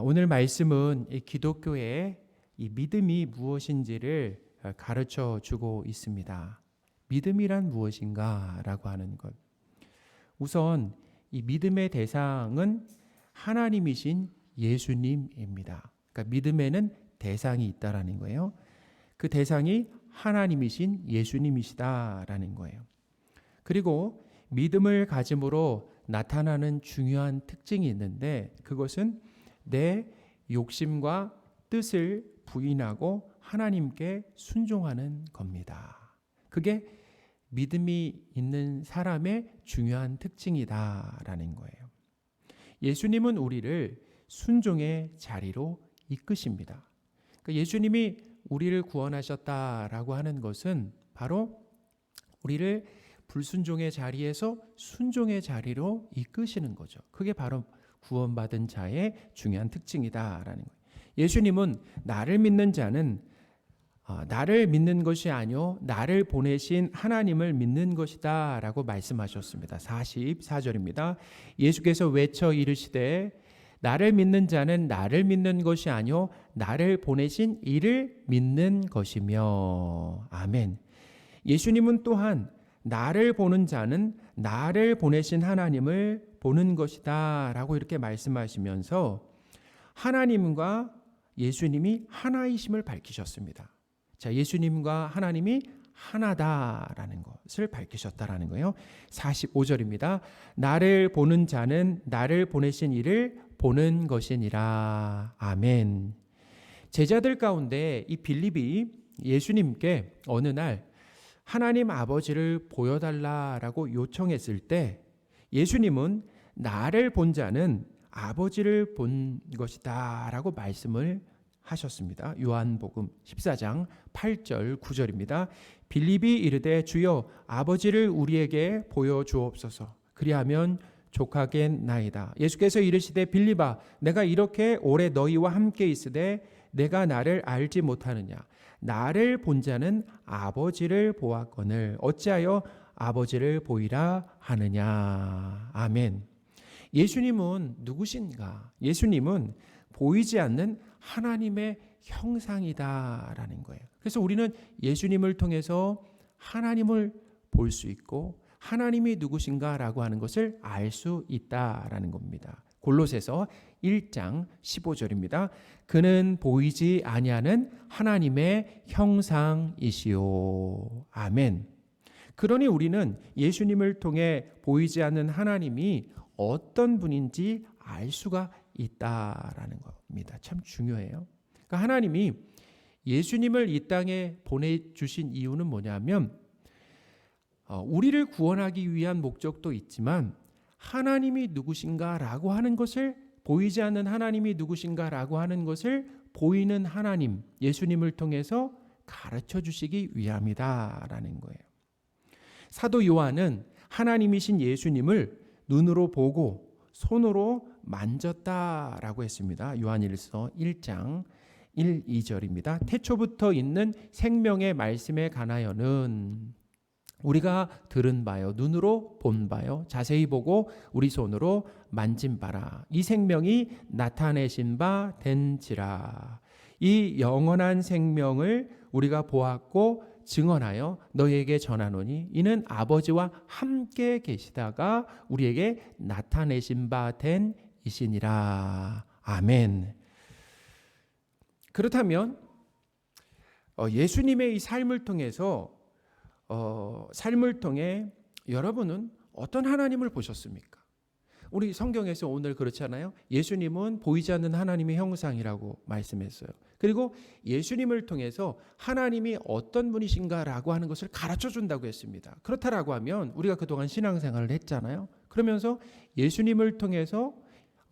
오늘 말씀은 이 기독교의 이 믿음이 무엇인지를 가르쳐 주고 있습니다. 믿음이란 무엇인가라고 하는 것. 우선 이 믿음의 대상은 하나님이신 예수님입니다. 그러니까 믿음에는 대상이 있다라는 거예요. 그 대상이 하나님이신 예수님이시다라는 거예요. 그리고 믿음을 가짐으로 나타나는 중요한 특징이 있는데 그것은 내 욕심과 뜻을 부인하고 하나님께 순종하는 겁니다. 그게 믿음이 있는 사람의 중요한 특징이다라는 거예요. 예수님은 우리를 순종의 자리로 이끄십니다. 그러니까 예수님이 우리를 구원하셨다라고 하는 것은 바로 우리를 불순종의 자리에서 순종의 자리로 이끄시는 거죠. 그게 바로 구원받은 자의 중요한 특징이다라는 거예요. 예수님은 나를 믿는 자는 나를 믿는 것이 아니요 나를 보내신 하나님을 믿는 것이다 라고 말씀하셨습니다. 44절입니다. 예수께서 외쳐 이르시되 나를 믿는 자는 나를 믿는 것이 아니요 나를 보내신 이를 믿는 것이며. 아멘. 예수님은 또한 나를 보는 자는 나를 보내신 하나님을 보는 것이다 라고 이렇게 말씀하시면서 하나님과 예수님이 하나이심을 밝히셨습니다. 자, 예수님과 하나님이 하나다라는 것을 밝히셨다라는 거예요. 45절입니다. 나를 보는 자는 나를 보내신 이를 보는 것이니라. 아멘. 제자들 가운데 이 빌립이 예수님께 어느 날 하나님 아버지를 보여달라라고 요청했을 때 예수님은 나를 본 자는 아버지를 본 것이다 라고 말씀을 하셨습니다. 요한복음 14장 8절 9절입니다. 빌립이 이르되 주여 아버지를 우리에게 보여주옵소서. 그리하면 족하겠나이다. 예수께서 이르시되 빌립아 내가 이렇게 오래 너희와 함께 있으되 내가 나를 알지 못하느냐. 나를 본 자는 아버지를 보았거늘 어찌하여 아버지를 보이라 하느냐. 아멘. 예수님은 누구신가? 예수님은 보이지 않는 하나님의 형상이다라는 거예요. 그래서 우리는 예수님을 통해서 하나님을 볼 수 있고 하나님이 누구신가라고 하는 것을 알 수 있다라는 겁니다. 골로새서 1장 15절입니다. 그는 보이지 아니하는 하나님의 형상이시오. 아멘. 그러니 우리는 예수님을 통해 보이지 않는 하나님이 어떤 분인지 알 수가 있다라는 겁니다. 참 중요해요. 그러니까 하나님이 예수님을 이 땅에 보내주신 이유는 뭐냐면 우리를 구원하기 위한 목적도 있지만 하나님이 누구신가라고 하는 것을 보이지 않는 하나님이 누구신가라고 하는 것을 보이는 하나님 예수님을 통해서 가르쳐 주시기 위함이다라는 거예요. 사도 요한은 하나님이신 예수님을 눈으로 보고 손으로 만졌다라고 했습니다. 요한일서 1장 1, 2절입니다. 태초부터 있는 생명의 말씀에 관하여는 우리가 들은 바요 눈으로 본 바요 자세히 보고 우리 손으로 만진 바라 이 생명이 나타내신 바 된지라. 이 영원한 생명을 우리가 보았고 증언하여 너희에게 전하노니 이는 아버지와 함께 계시다가 우리에게 나타내신 바 된 이시니라. 아멘. 그렇다면 예수님의 이 삶을 통해서 삶을 통해 여러분은 어떤 하나님을 보셨습니까? 우리 성경에서 오늘 그렇잖아요. 예수님은 보이지 않는 하나님의 형상이라고 말씀했어요. 그리고 예수님을 통해서 하나님이 어떤 분이신가라고 하는 것을 가르쳐 준다고 했습니다. 그렇다라고 하면 우리가 그동안 신앙생활을 했잖아요. 그러면서 예수님을 통해서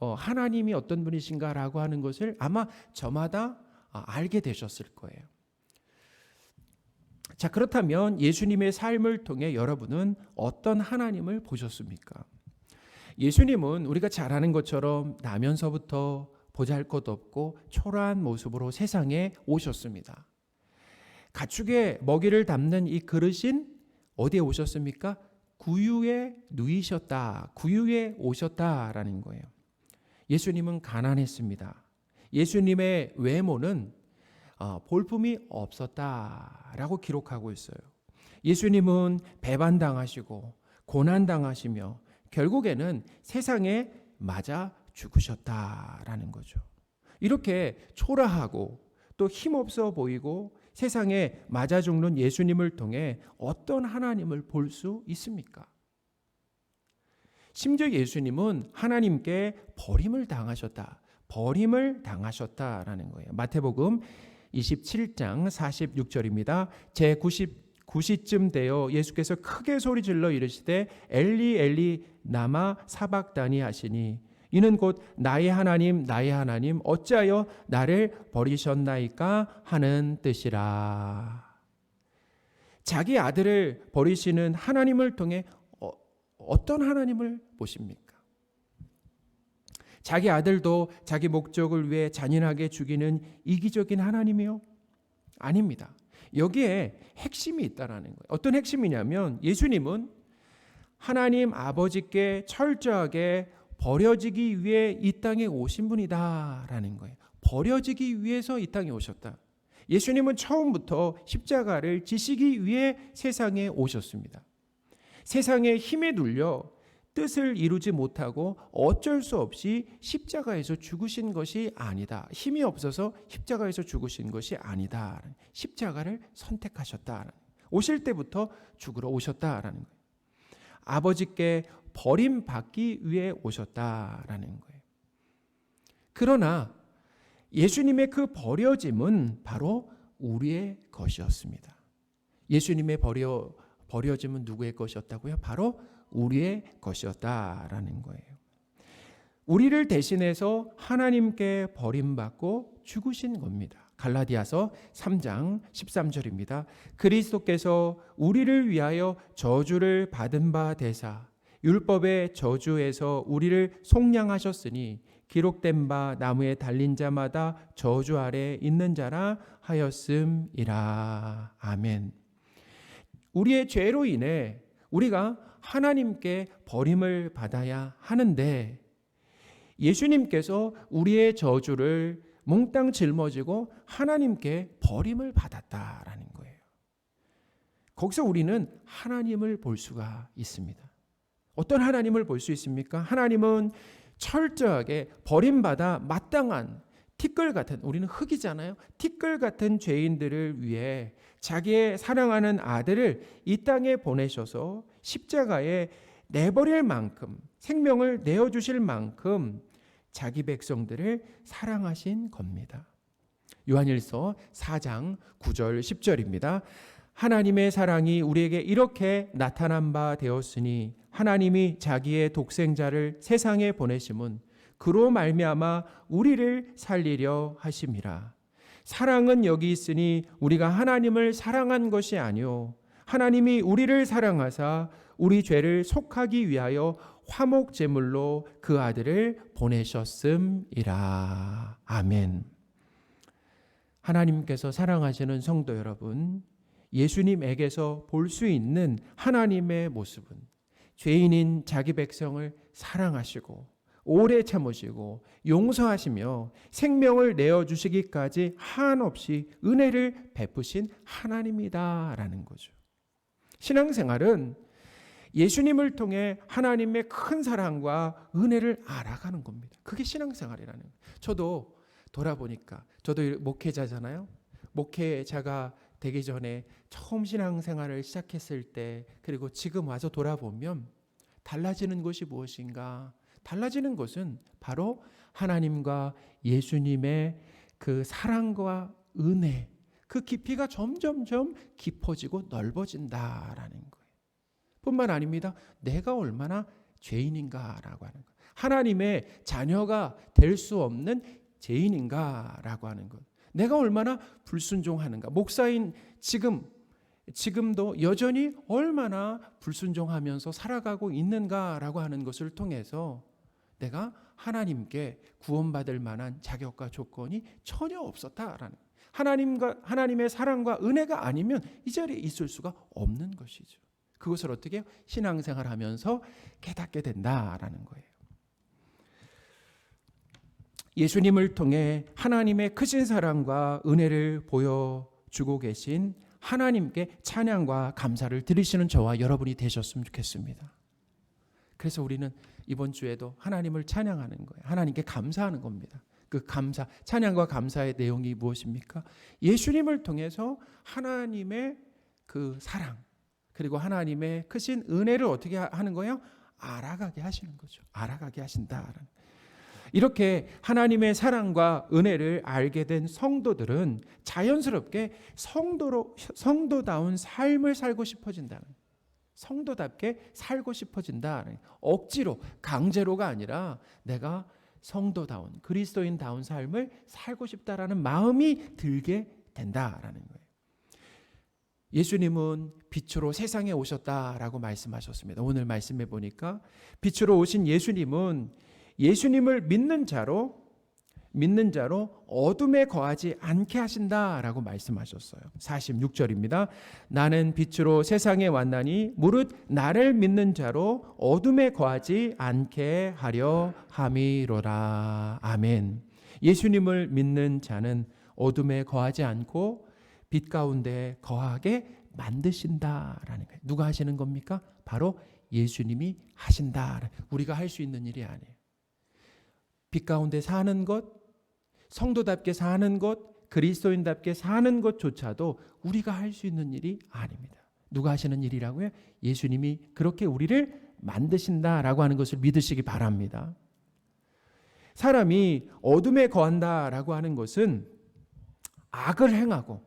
하나님이 어떤 분이신가라고 하는 것을 아마 저마다 알게 되셨을 거예요. 자, 그렇다면 예수님의 삶을 통해 여러분은 어떤 하나님을 보셨습니까? 예수님은 우리가 잘 아는 것처럼 나면서부터 보잘것없고 초라한 모습으로 세상에 오셨습니다. 가축의 먹이를 담는 이 그릇인 어디에 오셨습니까? 구유에 누이셨다. 구유에 오셨다라는 거예요. 예수님은 가난했습니다. 예수님의 외모는 볼품이 없었다라고 기록하고 있어요. 예수님은 배반당하시고 고난당하시며 결국에는 세상에 맞아 죽으셨다라는 거죠. 이렇게 초라하고 또 힘없어 보이고 세상에 맞아 죽는 예수님을 통해 어떤 하나님을 볼 수 있습니까? 심지어 예수님은 하나님께 버림을 당하셨다라는 거예요. 마태복음 27장 46절입니다. 제 99시쯤 되어 예수께서 크게 소리질러 이르시되 엘리 엘리 나마 사박다니 하시니 이는 곧 나의 하나님 어찌하여 나를 버리셨나이까 하는 뜻이라. 자기 아들을 버리시는 하나님을 통해 어떤 하나님을 보십니까? 자기 아들도 자기 목적을 위해 잔인하게 죽이는 이기적인 하나님이요? 아닙니다. 여기에 핵심이 있다라는 거예요. 어떤 핵심이냐면 예수님은 하나님 아버지께 철저하게 버려지기 위해 이 땅에 오신 분이다라는 거예요. 버려지기 위해서 이 땅에 오셨다. 예수님은 처음부터 십자가를 지시기 위해 세상에 오셨습니다. 세상의 힘에 눌려 뜻을 이루지 못하고 어쩔 수 없이 십자가에서 죽으신 것이 아니다. 힘이 없어서 십자가에서 죽으신 것이 아니다. 십자가를 선택하셨다. 오실 때부터 죽으러 오셨다라는 거예요. 아버지께 버림받기 위해 오셨다라는 거예요. 그러나 예수님의 그 버려짐은 바로 우리의 것이었습니다. 예수님의 버려짐은 누구의 것이었다고요? 바로 우리의 것이었다라는 거예요. 우리를 대신해서 하나님께 버림받고 죽으신 겁니다. 갈라디아서 3장 13절입니다. 그리스도께서 우리를 위하여 저주를 받은 바 되사 율법의 저주에서 우리를 속량하셨으니 기록된 바 나무에 달린 자마다 저주 아래 있는 자라 하였음이라. 아멘. 우리의 죄로 인해 우리가 하나님께 버림을 받아야 하는데 예수님께서 우리의 저주를 몽땅 짊어지고 하나님께 버림을 받았다라는 거예요. 거기서 우리는 하나님을 볼 수가 있습니다. 어떤 하나님을 볼 수 있습니까? 하나님은 철저하게 버림받아 마땅한 티끌 같은, 우리는 흙이잖아요. 티끌 같은 죄인들을 위해 자기의 사랑하는 아들을 이 땅에 보내셔서 십자가에 내버릴 만큼, 생명을 내어주실 만큼 자기 백성들을 사랑하신 겁니다. 요한일서 4장 9절 10절입니다. 하나님의 사랑이 우리에게 이렇게 나타난 바 되었으니 하나님이 자기의 독생자를 세상에 보내심은 그로 말미암아 우리를 살리려 하심이라. 사랑은 여기 있으니 우리가 하나님을 사랑한 것이 아니요 하나님이 우리를 사랑하사 우리 죄를 속하기 위하여 화목 제물로 그 아들을 보내셨음이라. 아멘. 하나님께서 사랑하시는 성도 여러분, 예수님에게서 볼 수 있는 하나님의 모습은 죄인인 자기 백성을 사랑하시고 오래 참으시고 용서하시며 생명을 내어주시기까지 한없이 은혜를 베푸신 하나님이다라는 거죠. 신앙생활은 예수님을 통해 하나님의 큰 사랑과 은혜를 알아가는 겁니다. 그게 신앙생활이라는 거예요. 저도 돌아보니까 저도 목회자잖아요. 목회자가 되기 전에 처음 신앙생활을 시작했을 때 그리고 지금 와서 돌아보면 달라지는 것이 무엇인가? 달라지는 것은 바로 하나님과 예수님의 그 사랑과 은혜, 그 깊이가 점점점 깊어지고 넓어진다라는 거예요. 뿐만 아닙니다. 내가 얼마나 죄인인가라고 하는 거예요. 하나님의 자녀가 될 수 없는 죄인인가라고 하는 것. 내가 얼마나 불순종하는가. 목사인 지금도 여전히 얼마나 불순종하면서 살아가고 있는가라고 하는 것을 통해서 내가 하나님께 구원받을 만한 자격과 조건이 전혀 없었다라는 하나님의 사랑과 은혜가 아니면 이 자리에 있을 수가 없는 것이죠. 그것을 어떻게 신앙생활하면서 깨닫게 된다라는 거예요. 예수님을 통해 하나님의 크신 사랑과 은혜를 보여주고 계신 하나님께 찬양과 감사를 드리시는 저와 여러분이 되셨으면 좋겠습니다. 그래서 우리는 이번 주에도 하나님을 찬양하는 거예요. 하나님께 감사하는 겁니다. 그 감사, 찬양과 감사의 내용이 무엇입니까? 예수님을 통해서 하나님의 그 사랑, 그리고 하나님의 크신 은혜를 어떻게 하는 거예요? 알아가게 하시는 거죠. 알아가게 하신다. 이렇게 하나님의 사랑과 은혜를 알게 된 성도들은 자연스럽게 성도다운 삶을 살고 싶어진다는, 성도답게 살고 싶어진다. 억지로, 강제로가 아니라 내가 성도다운, 그리스도인다운 삶을 살고 싶다라는 마음이 들게 된다라는 거예요. 예수님은 빛으로 세상에 오셨다라고 말씀하셨습니다. 오늘 말씀해 보니까 빛으로 오신 예수님은 예수님을 믿는 자로 어둠에 거하지 않게 하신다라고 말씀하셨어요. 46절입니다. 나는 빛으로 세상에 왔나니 무릇 나를 믿는 자로 어둠에 거하지 않게 하려 함이로라. 아멘. 예수님을 믿는 자는 어둠에 거하지 않고 빛 가운데 거하게 만드신다라는 거예요. 누가 하시는 겁니까? 바로 예수님이 하신다. 우리가 할 수 있는 일이 아니에요. 빛 가운데 사는 것, 성도답게 사는 것, 그리스도인답게 사는 것조차도 우리가 할 수 있는 일이 아닙니다. 누가 하시는 일이라고요? 예수님이 그렇게 우리를 만드신다라고 하는 것을 믿으시기 바랍니다. 사람이 어둠에 거한다라고 하는 것은 악을 행하고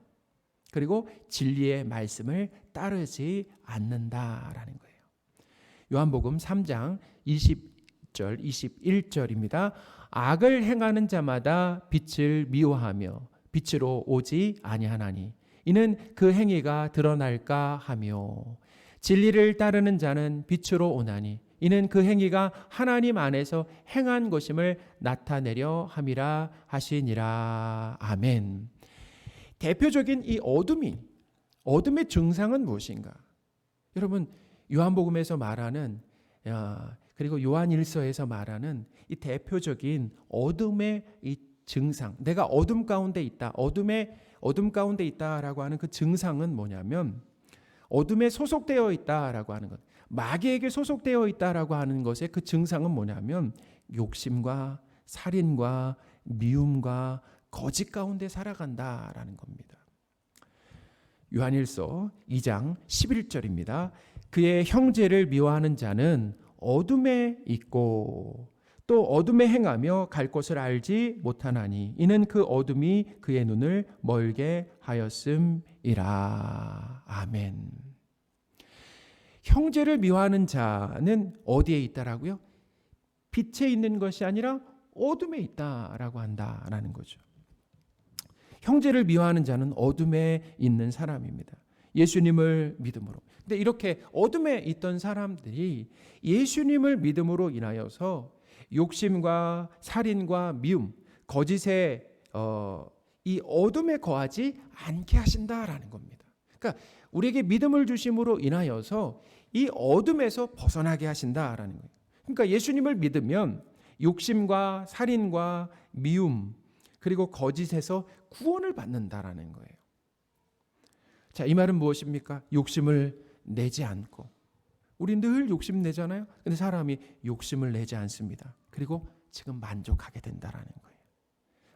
그리고 진리의 말씀을 따르지 않는다라는 거예요. 요한복음 3장 20절 21절입니다. 악을 행하는 자마다 빛을 미워하며 빛으로 오지 아니하나니 이는 그 행위가 드러날까 하며 진리를 따르는 자는 빛으로 오나니 이는 그 행위가 하나님 안에서 행한 것임을 나타내려 함이라 하시니라. 아멘. 대표적인 이 어둠의 증상은 무엇인가? 여러분, 요한복음에서 말하는 그리고 요한일서에서 말하는 이 대표적인 어둠의 이 증상, 내가 어둠 가운데 있다, 어둠 가운데 있다라고 하는 그 증상은 뭐냐면 어둠에 소속되어 있다라고 하는 것, 마귀에게 소속되어 있다라고 하는 것의 그 증상은 뭐냐면 욕심과 살인과 미움과 거짓 가운데 살아간다라는 겁니다. 요한일서 2장 11절입니다. 그의 형제를 미워하는 자는 어둠에 있고 또 어둠에 행하며 갈 곳을 알지 못하나니 이는 그 어둠이 그의 눈을 멀게 하였음이라. 아멘. 형제를 미워하는 자는 어디에 있다라고요? 빛에 있는 것이 아니라 어둠에 있다라고 한다라는 거죠. 형제를 미워하는 자는 어둠에 있는 사람입니다. 예수님을 믿음으로. 근데 이렇게 어둠에 있던 사람들이 예수님을 믿음으로 인하여서 욕심과 살인과 미움, 거짓의 이 어둠에 거하지 않게 하신다라는 겁니다. 그러니까 우리에게 믿음을 주심으로 인하여서 이 어둠에서 벗어나게 하신다라는 거예요. 그러니까 예수님을 믿으면 욕심과 살인과 미움 그리고 거짓에서 구원을 받는다라는 거예요. 자, 이 말은 무엇입니까? 욕심을 내지 않고. 우리 늘 욕심 내잖아요. 근데 사람이 욕심을 내지 않습니다. 그리고 지금 만족하게 된다라는 거예요.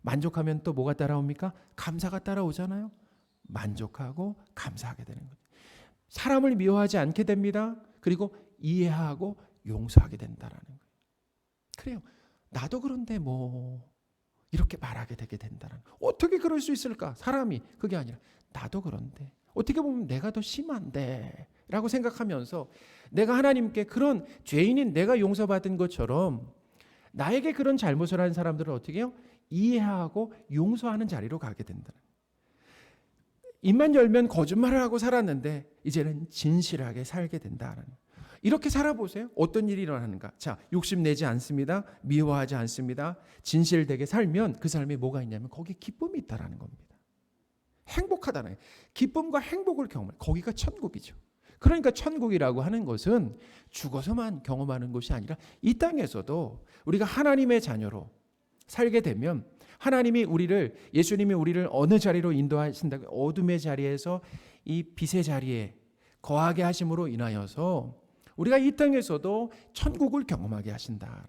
만족하면 또 뭐가 따라옵니까? 감사가 따라오잖아요. 만족하고 감사하게 되는 거예요. 사람을 미워하지 않게 됩니다. 그리고 이해하고 용서하게 된다라는 거예요. 그래요. 나도 그런데 뭐 이렇게 말하게 되게 된다는 거예요. 어떻게 그럴 수 있을까? 사람이 그게 아니라 나도 그런데 어떻게 보면 내가 더 심한데 라고 생각하면서 내가 하나님께 그런 죄인인 내가 용서받은 것처럼 나에게 그런 잘못을 한 사람들을 어떻게 해요? 이해하고 용서하는 자리로 가게 된다. 입만 열면 거짓말을 하고 살았는데 이제는 진실하게 살게 된다는. 이렇게 살아보세요. 어떤 일이 일어나는가? 자, 욕심내지 않습니다. 미워하지 않습니다. 진실되게 살면 그 삶에 뭐가 있냐면 거기에 기쁨이 있다라는 겁니다. 행복하다는, 기쁨과 행복을 경험할, 거기가 천국이죠. 그러니까 천국이라고 하는 것은 죽어서만 경험하는 것이 아니라 이 땅에서도 우리가 하나님의 자녀로 살게 되면 예수님이 우리를 어느 자리로 인도하신다고? 어둠의 자리에서 이 빛의 자리에 거하게 하심으로 인하여서 우리가 이 땅에서도 천국을 경험하게 하신다.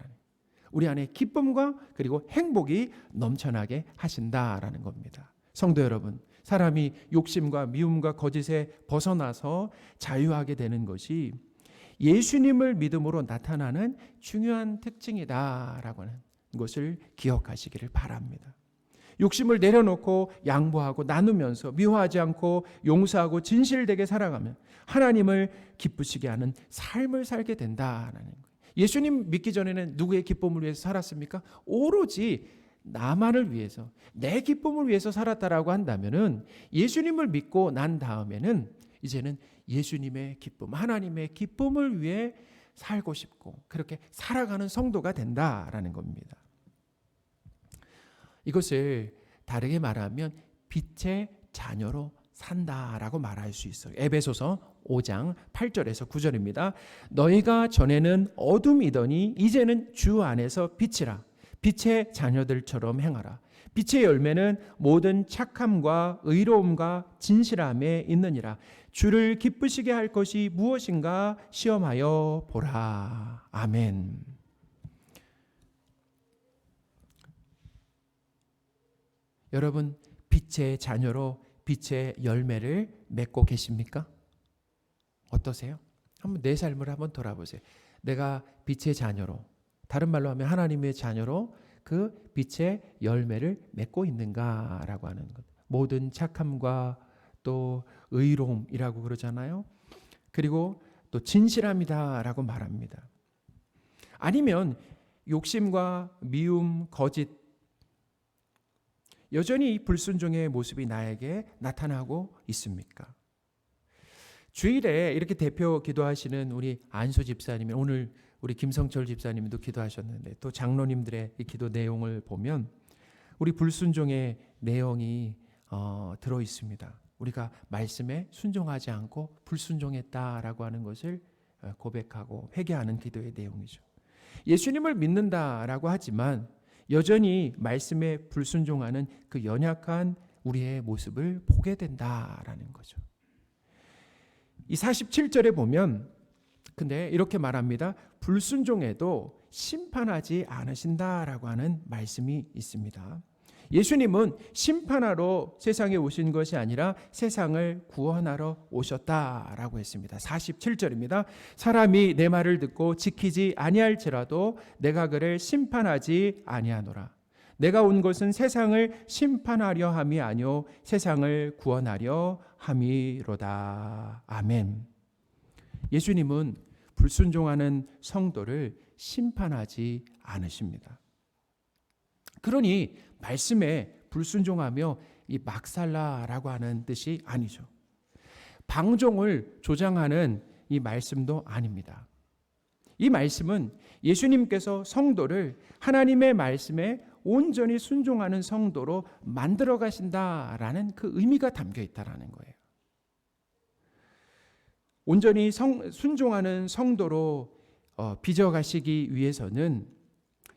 우리 안에 기쁨과 그리고 행복이 넘쳐나게 하신다라는 겁니다. 성도 여러분, 사람이 욕심과 미움과 거짓에 벗어나서 자유하게 되는 것이 예수님을 믿음으로 나타나는 중요한 특징이다라고 하는 것을 기억하시기를 바랍니다. 욕심을 내려놓고 양보하고 나누면서 미워하지 않고 용서하고 진실되게 살아가면 하나님을 기쁘시게 하는 삶을 살게 된다는 거예요. 예수님 믿기 전에는 누구의 기쁨을 위해서 살았습니까? 오로지 나만을 위해서, 내 기쁨을 위해서 살았다라고 한다면은 예수님을 믿고 난 다음에는 이제는 예수님의 기쁨, 하나님의 기쁨을 위해 살고 싶고 그렇게 살아가는 성도가 된다라는 겁니다. 이것을 다르게 말하면 빛의 자녀로 산다라고 말할 수 있어요. 에베소서 5장 8절에서 9절입니다. 너희가 전에는 어둠이더니 이제는 주 안에서 빛이라. 빛의 자녀들처럼 행하라. 빛의 열매는 모든 착함과 의로움과 진실함에 있느니라. 주를 기쁘시게 할 것이 무엇인가 시험하여 보라. 아멘. 여러분, 빛의 자녀로 빛의 열매를 맺고 계십니까? 어떠세요? 한번 내 삶을 한번 돌아보세요. 내가 빛의 자녀로, 다른 말로 하면 하나님의 자녀로 그 빛의 열매를 맺고 있는가라고 하는 것. 모든 착함과 또 의로움이라고 그러잖아요. 그리고 또 진실함이다라고 말합니다. 아니면 욕심과 미움, 거짓, 여전히 불순종의 모습이 나에게 나타나고 있습니까? 주일에 이렇게 대표 기도하시는 우리 안수 집사님, 오늘 우리 김성철 집사님도 기도하셨는데 또 장로님들의 이 기도 내용을 보면 우리 불순종의 내용이 들어 있습니다. 우리가 말씀에 순종하지 않고 불순종했다라고 하는 것을 고백하고 회개하는 기도의 내용이죠. 예수님을 믿는다라고 하지만 여전히 말씀에 불순종하는 그 연약한 우리의 모습을 보게 된다라는 거죠. 이 47절에 보면 근데 이렇게 말합니다. 불순종해도 심판하지 않으신다라고 하는 말씀이 있습니다. 예수님은 심판하러 세상에 오신 것이 아니라 세상을 구원하러 오셨다라고 했습니다. 47절입니다. 사람이 내 말을 듣고 지키지 아니할지라도 내가 그를 심판하지 아니하노라. 내가 온 것은 세상을 심판하려 함이 아니요 세상을 구원하려 함이로다. 아멘. 예수님은 불순종하는 성도를 심판하지 않으십니다. 그러니 말씀에 불순종하며 이 막살라라고 하는 뜻이 아니죠. 방종을 조장하는 이 말씀도 아닙니다. 이 말씀은 예수님께서 성도를 하나님의 말씀에 온전히 순종하는 성도로 만들어 가신다라는 그 의미가 담겨 있다라는 거예요. 온전히 순종하는 성도로 빚어가시기 위해서는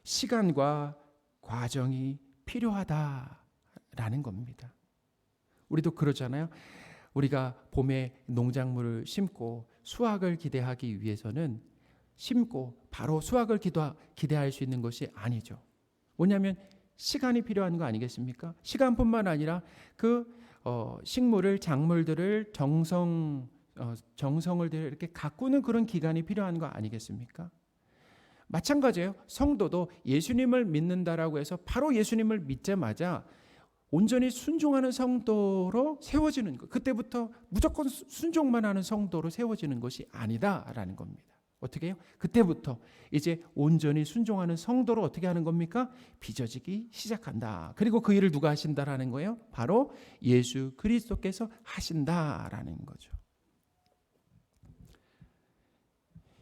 시간과 과정이 필요하다라는 겁니다. 우리도 그러잖아요. 우리가 봄에 농작물을 심고 수확을 기대하기 위해서는 심고 바로 수확을 기대할 수 있는 것이 아니죠. 뭐냐면 시간이 필요한 거 아니겠습니까? 시간뿐만 아니라 그 식물을 작물들을 정성을 들여 이렇게 가꾸는 그런 기간이 필요한 거 아니겠습니까? 마찬가지예요. 성도도 예수님을 믿는다라고 해서 바로 예수님을 믿자마자 온전히 순종하는 성도로 세워지는 것. 그때부터 무조건 순종만 하는 성도로 세워지는 것이 아니다라는 겁니다. 어떻게 해요? 그때부터 이제 온전히 순종하는 성도로 어떻게 하는 겁니까? 빚어지기 시작한다. 그리고 그 일을 누가 하신다라는 거예요? 바로 예수 그리스도께서 하신다라는 거죠.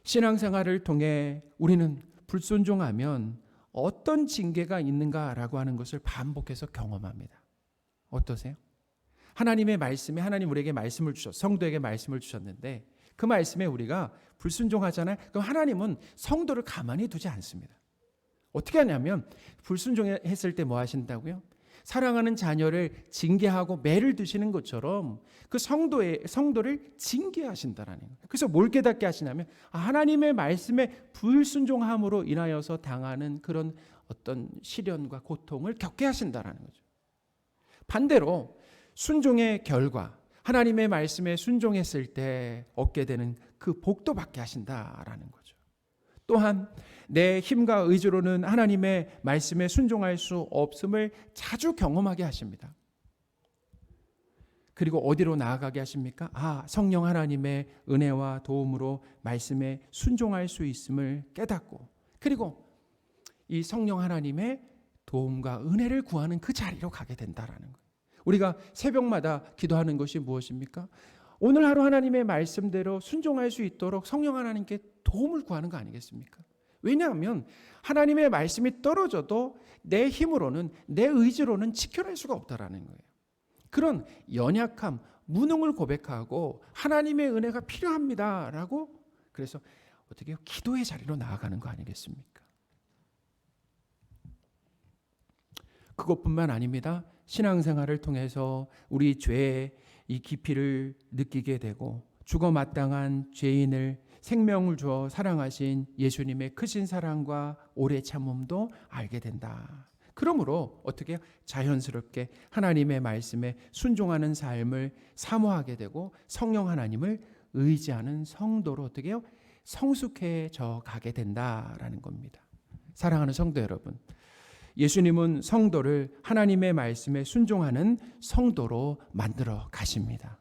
신앙생활을 통해 우리는 불순종하면 어떤 징계가 있는가라고 하는 것을 반복해서 경험합니다. 어떠세요? 하나님의 말씀에 하나님 우리에게 말씀을 성도에게 말씀을 주셨는데 그 말씀에 우리가 불순종하잖아요. 그럼 하나님은 성도를 가만히 두지 않습니다. 어떻게 하냐면 불순종했을 때 뭐 하신다고요? 사랑하는 자녀를 징계하고 매를 드시는 것처럼 그 성도를 징계하신다라는 거예요. 그래서 뭘 깨닫게 하시냐면 하나님의 말씀에 불순종함으로 인하여서 당하는 그런 어떤 시련과 고통을 겪게 하신다라는 거죠. 반대로 순종의 결과, 하나님의 말씀에 순종했을 때 얻게 되는 그 복도 받게 하신다라는 거죠. 또한 내 힘과 의지로는 하나님의 말씀에 순종할 수 없음을 자주 경험하게 하십니다. 그리고 어디로 나아가게 하십니까? 성령 하나님의 은혜와 도움으로 말씀에 순종할 수 있음을 깨닫고, 그리고 이 성령 하나님의 도움과 은혜를 구하는 그 자리로 가게 된다라는 거예요. 우리가 새벽마다 기도하는 것이 무엇입니까? 오늘 하루 하나님의 말씀대로 순종할 수 있도록 성령 하나님께 도움을 구하는 거 아니겠습니까? 왜냐하면 하나님의 말씀이 떨어져도 내 힘으로는, 내 의지로는 지켜낼 수가 없다라는 거예요. 그런 연약함, 무능을 고백하고 하나님의 은혜가 필요합니다라고, 그래서 어떻게 기도의 자리로 나아가는 거 아니겠습니까? 그것뿐만 아닙니다. 신앙생활을 통해서 우리 죄의 이 깊이를 느끼게 되고 죽어 마땅한 죄인을 생명을 주어 사랑하신 예수님의 크신 사랑과 오래 참음도 알게 된다. 그러므로 어떻게 자연스럽게 하나님의 말씀에 순종하는 삶을 사모하게 되고 성령 하나님을 의지하는 성도로 어떻게 해요? 성숙해져 가게 된다라는 겁니다. 사랑하는 성도 여러분, 예수님은 성도를 하나님의 말씀에 순종하는 성도로 만들어 가십니다.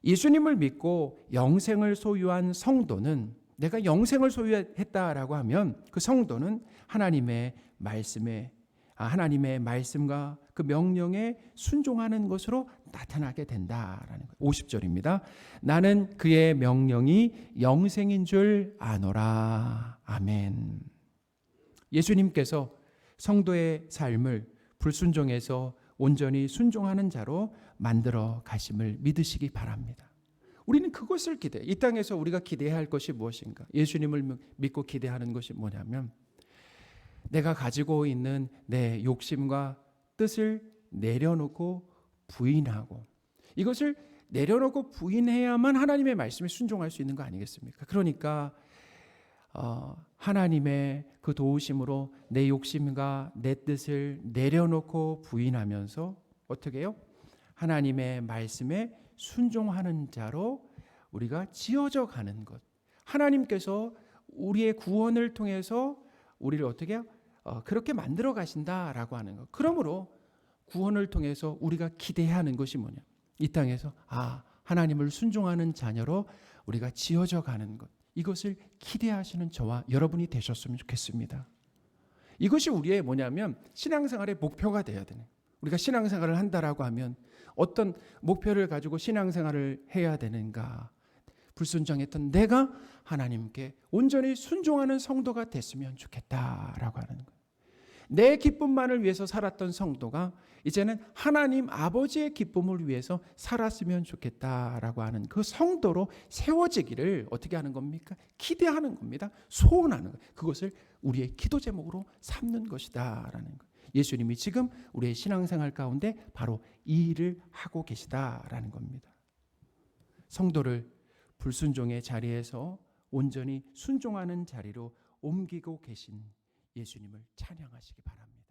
예수님을 믿고 영생을 소유한 성도는, 내가 영생을 소유했다라고 하면 그 성도는 하나님의 말씀과 그 명령에 순종하는 것으로 나타나게 된다라는 거예요. 50절입니다. 나는 그의 명령이 영생인 줄 아노라. 아멘. 예수님께서 성도의 삶을 불순종해서 온전히 순종하는 자로 만들어 가심을 믿으시기 바랍니다. 우리는 그것을 기대해. 이 땅에서 우리가 기대해야 할 것이 무엇인가? 예수님을 믿고 기대하는 것이 뭐냐면 내가 가지고 있는 내 욕심과 뜻을 내려놓고 부인하고, 이것을 내려놓고 부인해야만 하나님의 말씀에 순종할 수 있는 거 아니겠습니까? 그러니까 하나님의 그 도우심으로 내 욕심과 내 뜻을 내려놓고 부인하면서 어떻게 해요? 하나님의 말씀에 순종하는 자로 우리가 지어져 가는 것. 하나님께서 우리의 구원을 통해서 우리를 어떻게 해요? 그렇게 만들어 가신다라고 하는 것. 그러므로 구원을 통해서 우리가 기대하는 것이 뭐냐? 이 땅에서 하나님을 순종하는 자녀로 우리가 지어져 가는 것. 이것을 기대하시는 저와 여러분이 되셨으면 좋겠습니다. 이것이 우리의 뭐냐면 신앙생활의 목표가 되어야 되는. 우리가 신앙생활을 한다라고 하면 어떤 목표를 가지고 신앙생활을 해야 되는가? 불순종했던 내가 하나님께 온전히 순종하는 성도가 됐으면 좋겠다라고 하는 거예요. 내 기쁨만을 위해서 살았던 성도가 이제는 하나님 아버지의 기쁨을 위해서 살았으면 좋겠다라고 하는 그 성도로 세워지기를 어떻게 하는 겁니까? 기대하는 겁니다. 소원하는 거예요. 그것을 우리의 기도 제목으로 삼는 것이다라는 거예요. 예수님이 지금 우리의 신앙생활 가운데 바로 이 일을 하고 계시다라는 겁니다. 성도를 불순종의 자리에서 온전히 순종하는 자리로 옮기고 계신 예수님을 찬양하시기 바랍니다.